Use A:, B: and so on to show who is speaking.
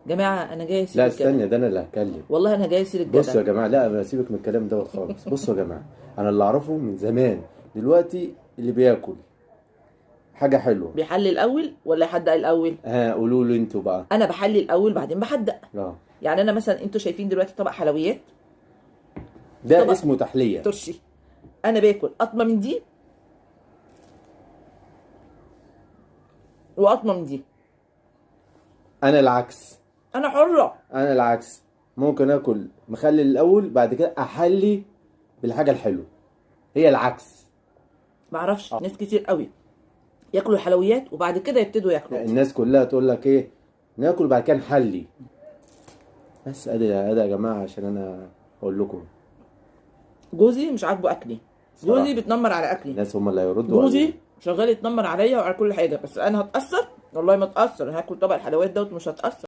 A: جماعه انا جاي اسيب
B: لا
A: الجدل.
B: استنى، ده انا اللي هتكلم.
A: والله انا جاي اسيب
B: بصوا يا
A: الجدل.
B: جماعه، لا سيبك من الكلام دوت خالص. بصوا يا جماعه، انا اللي اعرفه من زمان، دلوقتي اللي بياكل حاجه حلوه.
A: بيحلي الاول ولا يحدق الاول؟
B: ها قولوا لي انتوا بقى.
A: انا بحلي الاول بعدين بحدق.
B: اه،
A: يعني انا مثلا انتوا شايفين دلوقتي طبق حلويات،
B: ده
A: طبق
B: اسمه تحليه.
A: ترشي. انا باكل قطمه من دي وقطمه من دي.
B: انا العكس.
A: انا حره.
B: انا العكس، ممكن اكل مخلل الاول بعد كده احلي بالحاجه الحلوه. هي العكس.
A: معرفش ناس كتير قوي ياكلوا الحلويات وبعد كده يبتدوا ياكلوا.
B: الناس كلها تقول لك ايه، ناكل بعد كده نحلي. بس ادي يا جماعه عشان انا اقول لكم.
A: جوزي مش عاجبه اكلي.
B: صراحة.
A: جوزي بيتنمر على اكلي.
B: الناس هم اللي هيردوا.
A: جوزي شغال يتنمر عليا وعلى كل حاجه، بس انا هتاثر؟ والله ما اتاثر. هاكل طبق الحلويات دوت مش هتاثر.